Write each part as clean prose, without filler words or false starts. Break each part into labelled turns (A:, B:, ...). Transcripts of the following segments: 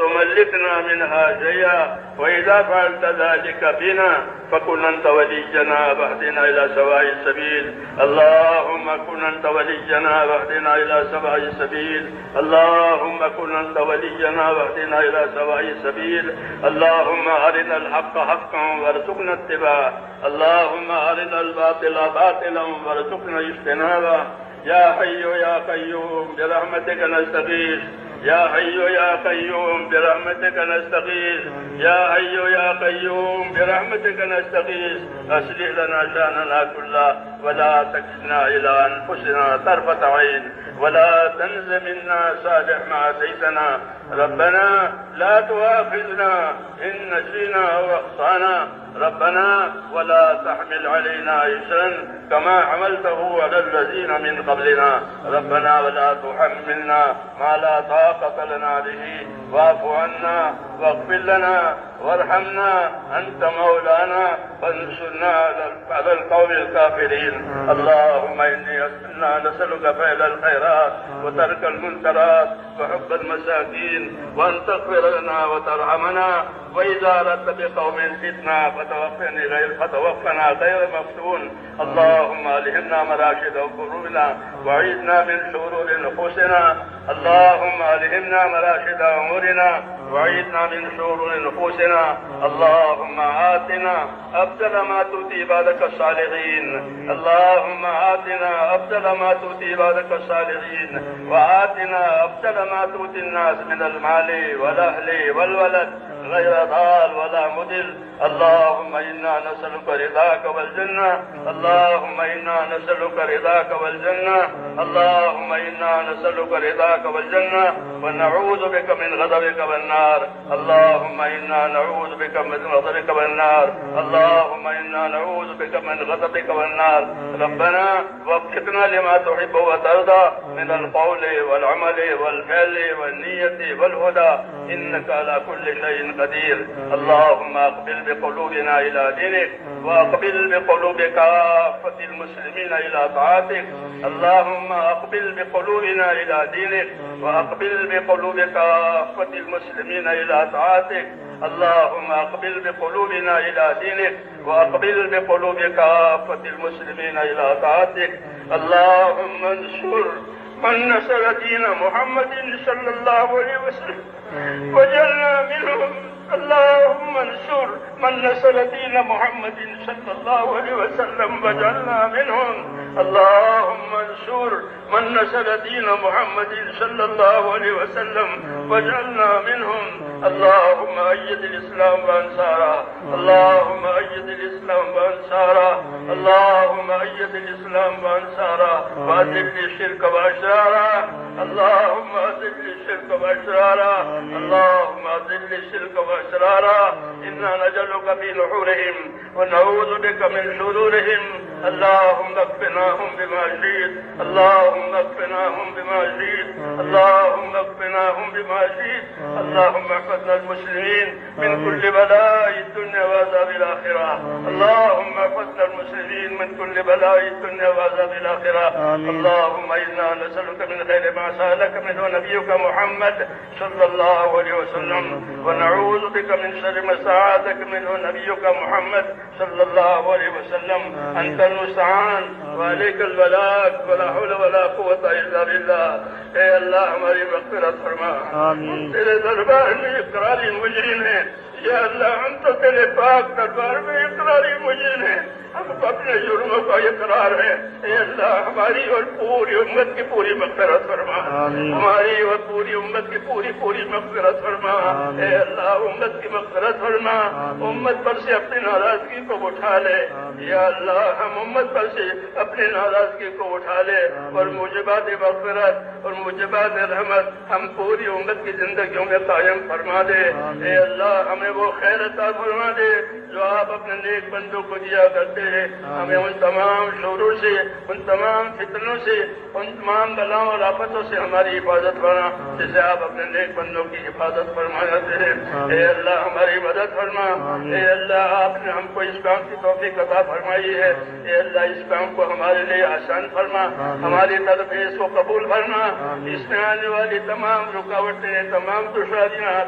A: تملكنا منها شيئا، وإذا فعلت ذلك بنا فكن أنت ولينا واهدنا إلى سواء السبيل. اللهم كن أنت ولينا واهدنا إلى سواء السبيل. اللهم كن أنت ولينا واهدنا إلى سواء السبيل. اللهم أرنا الحق حقا وارزقنا اتباعه. اللهم أرنا الباطل باطلا وارزقنا اجتنابه. يا حي يا قيوم برحمتك نستغيث. يا حي يا قيوم برحمتك نستغيث. يا حي يا قيوم برحمتك نستغيث. أصلح لنا شأننا كله ولا تكلنا إلى أنفسنا طرفة عين، ولا تنز منا صالح ما أتيتنا. ربنا لا تؤاخذنا إن نسينا أو أخطأنا. ربنا ولا تحمل علينا إصرا كما حملته على الذين من قبلنا. ربنا ولا تحملنا ما لا طاقة لنا به. واعف عنا واغفر لنا وارحمنا، أنت مولانا فانصرنا على القوم الكافرين. اللهم إنا نسألك فعل الخيرات وترك المنكرات وحب المساكين، وأن تغفر لنا وترحمنا. وإذا أردت بقوم فتنة فتوفنا غير مفتون. اللهم ألهمنا مراشد قلوبنا وعيذنا من شرور نفوسنا. اللهم ألهمنا مراشد أمورنا وعيذنا من شرور نفوسنا. اللهم آتنا أفضل ما تؤتي عبادك الصالحين. اللهم آتنا أفضل ما تؤتي عبادك الصالحين، وآتنا أفضل ما تؤتي الناس من المال والأهل والولد غير ضال ولا مضل. اللهم إنا نسألك رضاك والجنة. اللهم إنا نسألك رضاك والجنة. اللهم إنا نسألك رضاك والجنة ونعوذ بك من غضبك والنار. اللهم إنا نعوذ بك من غضبك والنار. اللهم إنا نعوذ بك من غضبك والنار. ربنا وفقنا لما تحب وترضى من القول والعمل والفعل والنية والهدى، إنك على كل شيء قدير. اللهم أقبل بقلوبنا إلى دينك، وأقبل بقلوب كافة المسلمين إلى طاعتك. اللهم أقبل بقلوبنا إلى دينك، وأقبل بقلوب كافة المسلمين إلى طاعتك. اللهم أقبل بقلوبنا إلى دينك، وأقبل بقلوب كافة المسلمين إلى طاعتك. اللهم انصر من نصر دين محمد صلى الله عليه وسلم وجعلنا منهم. اللهم انصر من نصر دين محمد صلى الله عليه وسلم وجعلنا منهم. اللهم انصر من نصر دين محمد صلى الله عليه وسلم وجعلنا منهم. اللهم أيد الإسلام وأنصاره. اللهم أيد الإسلام وأنصاره. اللهم أيد الإسلام وأنصاره، وأذل الشرك وأشراره. اللهم أذل الشرك وأشراره. اللهم أذل الشرك وأشراره. إنا نجعلك في نحورهم ونعوذ بك من شرورهم. اللهم اكفناهم بما شئت. اللهم اكفناهم بما شئت. اللهم اكفناهم بما شئت. اللهم احفظنا المسلمين من كل بلاء الدنيا وعذاب الآخرة. اللهم احفظنا المسلمين من كل بلاء الدنيا وعذاب الآخرة. اللهم إنا نسألك من خير ما سألك منه نبيك محمد صلى الله عليه وسلم، ونعوذ بك من شر ما استعاذك منه نبيك محمد صلى الله عليه وسلم. أنت المستعان وعليك البلاغ، ولا حول ولا قوة إلا بالله. اے اللہ ہماری مغفرت فرما. تیرے دربار میں اقراری مجرم ہیں. یا اللہ ہم تو تیرے پاک دربار میں اقراری مجرم ہیں. ہم اپنے جرموں کا اقرار ہے. اے اللہ ہماری اور پوری امت کی پوری مغفرت فرما. ہماری اور پوری امت کی پوری مغفرت فرما. اے اللہ امت کی مغفرت فرما. امت پر سے اپنی ناراضگی کو اٹھا لے. یا اللہ ہم امت پر سے اپنی ناراضگی کو اٹھا لے، اور موجبات مغفرت اور موجبات رحمت ہم پوری امت کی زندگیوں میں قائم فرما دے. اے اللہ ہمیں ہمیں وہ خیر عطا فرما دے جو آپ اپنے نیک بندوں کو دیا کرتے ہیں. ہمیں ان تمام شرور سے، ان تمام فتنوں سے، ان تمام بلاؤں اور آفتوں سے ہماری حفاظت فرما جسے آپ اپنے نیک بندوں کی حفاظت فرما جاتے ہیں. اے اللہ ہماری مدد فرما. اے اللہ آپ نے ہم کو اس کام کی توفیق عطا فرمائی ہے. اے اللہ اس کام کو ہمارے لیے آسان فرما. ہماری طرف اس کو قبول فرما. اس میں آنے والی تمام رکاوٹیں، تمام دشواریاں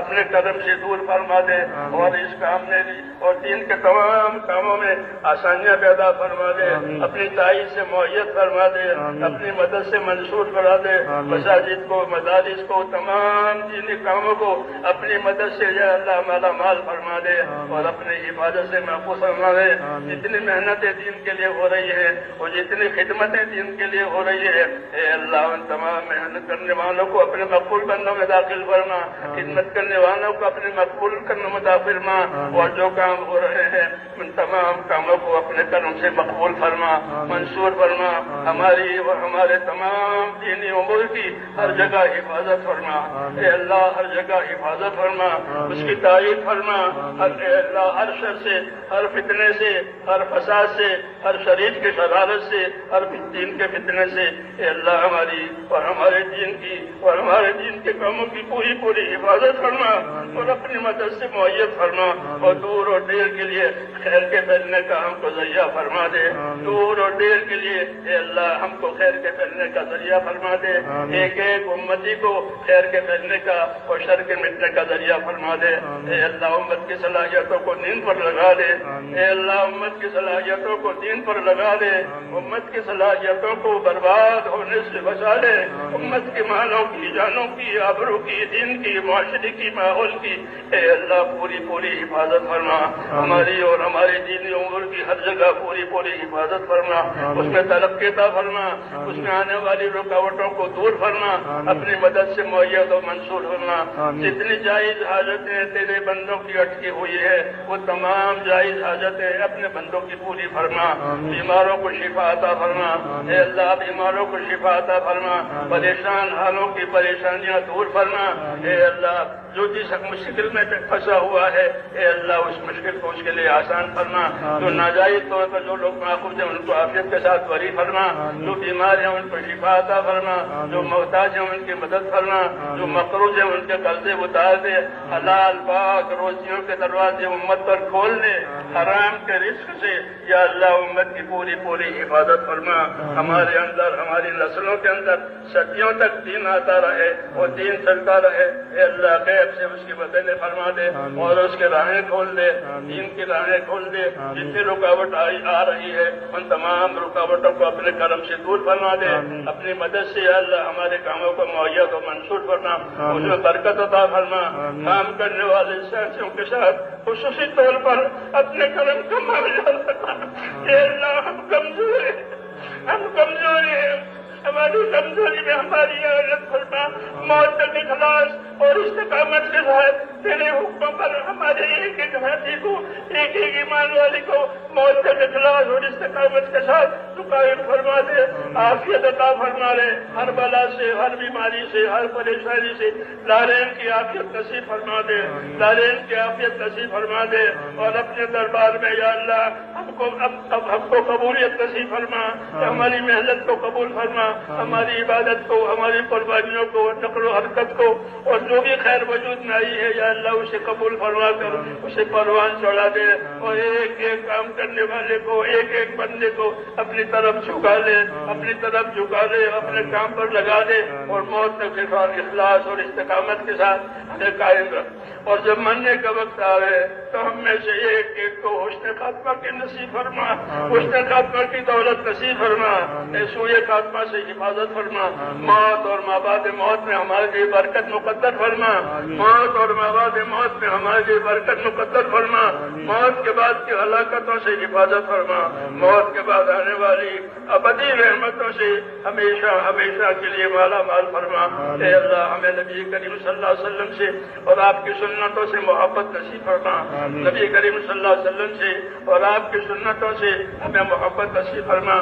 A: اپنے قدم سے دور فرما دے اور اس کام میں اور دین کے تمام کاموں میں آسانیاں پیدا فرما دے. اپنی تائید سے معیت فرما دے. اپنی مدد سے منصور کرا دے. مساجد کو، مدارس کو، تمام دینی کاموں کو اپنی مدد سے یا اللہ مالا مال فرما دے اور اپنی حفاظت سے محفوظ فرما دے. جتنی محنتیں دین کے لیے ہو رہی ہے اور جتنی خدمتیں دین کے لیے ہو رہی ہے، اے اللہ ان تمام محنت کرنے والوں کو اپنے مقبول بندوں میں داخل فرما. خدمت کرنے والوں کو اپنے مقبول کرنے میں داخل فرما اور جو کام ہو رہے ہیں ان تمام کاموں کو اپنے کرم سے مقبول فرما، منصور فرما. ہماری اور ہمارے تمام دینی امور کی ہر جگہ حفاظت فرما. اے اللہ ہر جگہ حفاظت فرما، اس کی تائید فرما. اے اللہ ہر شر سے، ہر فتنے سے، ہر فساد سے، ہر شریر کی شرارت سے، ہر دین کے فتنے سے اے اللہ ہماری اور ہمارے دین کی اور ہمارے دین کے کاموں کی پوری پوری حفاظت فرما اور اپنی مدد سے معیت فرما اور دور اور دیر کے لیے خیر کے پھیلنے کا ہم کو ذریعہ فرما دے. دور اور دیر کے لیے اے اللہ ہم کو خیر کے پھیلنے کا ذریعہ فرما دے. ایک ایک امتی کو خیر کے پھیلنے کا اور شر کے مٹنے کا ذریعہ فرما دے. اے اللہ امت کی صلاحیتوں کو دین پر لگا دے. اے اللہ امت کی صلاحیتوں کو دین پر لگا دے. امت کی صلاحیتوں کو برباد ہونے سے بچا لے. امت کی مالوں کی، جانوں کی، آبرو کی، دین کی، معاشرے کی، ماحول کی اے اللہ پوری پوری حفاظت فرما. ہماری اور ہمارے دینی امور کی ہر جگہ پوری پوری حفاظت فرما. اس میں ترقی عطا فرما. اس میں آنے والی رکاوٹوں کو دور فرما. اپنی مدد سے معیت و منصور فرما. جتنی جائز حاجتیں تیرے بندوں کی اٹکی ہوئی ہے وہ تمام جائز حاجتیں اپنے بندوں کی پوری فرما. بیماروں کو شفا عطا فرما. اے اللہ بیماروں کو شفا عطا فرما. پریشان حالوں کی پریشانیاں دور فرما. اے اللہ جو جس مشکل میں پھنسا ہوا ہے اے اللہ اس مشکل کو اس کے لیے آسان فرما. جو ناجائز طور پر جو لوگ ماخوذ ہیں ان کو عافیت کے ساتھ بری فرما. جو بیمار ہیں ان کو شفا عطا فرما. جو محتاج ہیں ان کی مدد فرما. جو مقروض ہیں ان کے قرضے اتار دے. حلال پاک روزیوں کے دروازے امت پر کھول دے. حرام کے رزق سے یا اللہ امت کی پوری پوری حفاظت فرما. ہمارے اندر، ہماری نسلوں کے اندر صدیوں تک دین آتا رہے اور دین چلتا رہے. اے اللہ غیب سے اس کی مدد فرما دے اور اس کے راہیں کھول دے. دین کی راہیں کھول دے. جتنی رکاوٹ آ رہی ہے ان تمام رکاوٹوں کو اپنے کرم سے دور فرما دے. اپنی مدد سے یا اللہ ہمارے کاموں کو معیت و منصور فرما. اس میں برکت عطا فرما. کام کرنے والے ساتھیوں کے ساتھ خصوصی طور پر اپنے کرم کا معاوضہ فرما. اے اللہ ہم کمزور ہیں، ہم کمزور ہیں. ہماری کمزوری میں ہماری عادت فرما. موت تک اخلاص اور استقامت کے ساتھ تیرے حکموں پر ہمارے ایک ایک ہاتھی کو، ایک ایک ایمان والے کو موت تک اخلاص اور استقامت کے ساتھ تو قائم فرما دے. عافیت عطا فرما دے. ہر بلا سے، ہر بیماری سے، ہر پریشانی سے دارین کی عافیت نصیب فرما دے. دارین کی عافیت نصیب فرما دے اور اپنے دربار میں یا اللہ ہم کو قبولیت نصیب فرما. ہماری محنت کو قبول فرما. ہماری عبادت کو، ہماری قربانیوں کو، نقل و حرکت کو اور جو بھی خیر وجود میں آئی ہے یا اللہ اسے قبول فرما کر اسے پروان چڑھا دے اور ایک ایک کام کرنے والے کو، ایک ایک بندے کو اپنی طرف جھکا لے، اپنی طرف جھکا لے، اپنے کام پر لگا دے اور موت تک اخلاص اور استقامت کے ساتھ ہمیں قائم رکھ. اور جب مرنے کا وقت آئے تو ہم میں سے ایک ایک کو حسن خاتمہ کی نصیب فرما. حسن خاتمہ کی دولت نصیب فرما. سوئے خاتمہ سے حفاظت فرما. موت اور مابعد موت میں ہمارے لیے برکت مقدر فرما. موت اور مابعد موت میں ہمارے لیے برکت مقدر فرما. موت کے بعد کی ہلاکتوں سے حفاظت فرما. موت کے بعد آنے والی ابدی رحمتوں سے ہمیشہ ہمیشہ کے لیے مالا مال فرما. اے اللہ ہمیں نبی کریم صلی اللہ علیہ وسلم سے اور آپ کی سنتوں سے محبت نصیب فرما. نبی کریم صلی اللہ علیہ وسلم سے اور آپ کی سنتوں سے ہمیں محبت نصیب فرما.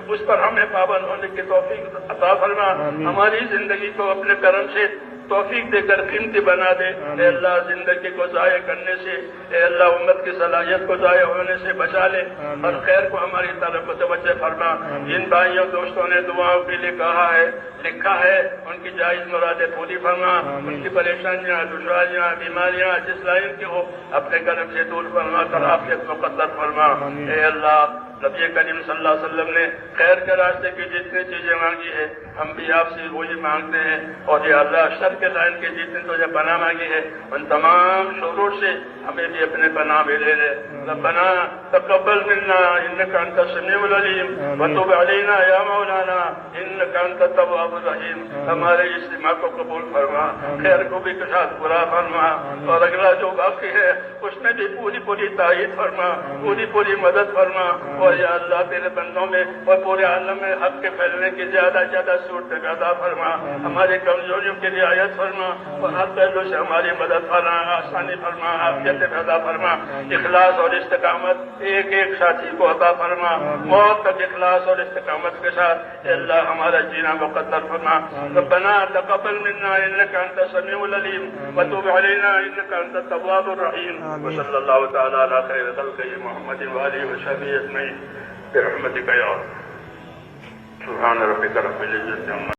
A: اس پر ہمیں پابند ہونے کی توفیق عطا فرما. ہماری زندگی کو اپنے کرم سے توفیق دے کر قیمتی بنا دے. اے اللہ زندگی کو ضائع کرنے سے، اے اللہ امت کی صلاحیت کو ضائع ہونے سے بچا لے اور خیر کو ہماری طرف متوجہ فرما. جن بھائیوں دوستوں نے دعاؤں کے لیے کہا ہے، لکھا ہے، ان کی جائز مرادیں پوری فرما. ان کی پریشانیاں، دشواریاں، بیماریاں جس لائن کی ہو اپنے کرم سے دور فرما کر عافیت مقدر فرما. اے اللہ نبی کریم صلی اللہ علیہ وسلم نے خیر کے راستے کی جتنی چیزیں مانگی ہے ہم بھی آپ سے وہی مانگتے ہیں، اور یا اللہ شر کے لائن کی جتنی تجھے پناہ مانگی ہے ان تمام شرور سے ہمیں بھی اپنے پناہ میں لے لے. ربنا تقبل منا انك انت السميع العليم وتب علينا يا مولانا انك انت التواب الرحيم. ہمارے اجتماع کو قبول فرما، خیر کو بھی کے ساتھ پورا فرما، اور اگلا جو باقی ہے اس میں بھی پوری پوری تائید فرما، پوری پوری مدد فرما. اور یا اللہ تیرے بندوں میں اور پورے عالم میں حق کے پھیلنے کی زیادہ زیادہ صورت پیدا فرما. ہماری کمزوریوں کی رعایت فرما اور ہر پہلو سے ہماری مدد فرما، آسانی فرما، عافیت پیدا فرما. اخلاص اور استقامت ایک ایک ساتھی کو عطا فرما. موت تک اخلاص اور استقامت کے ساتھ اے اللہ ہمارا جینا مقدر فرما. ربنا تقبل منا انك انت السميع العليم وتب علينا انك انت التواب الرحيم. وصلى الله تعالى على خير خلقه محمد وآله وصحبه اجمعين برحمتك يا رب. سبحان ربك رب العزة عما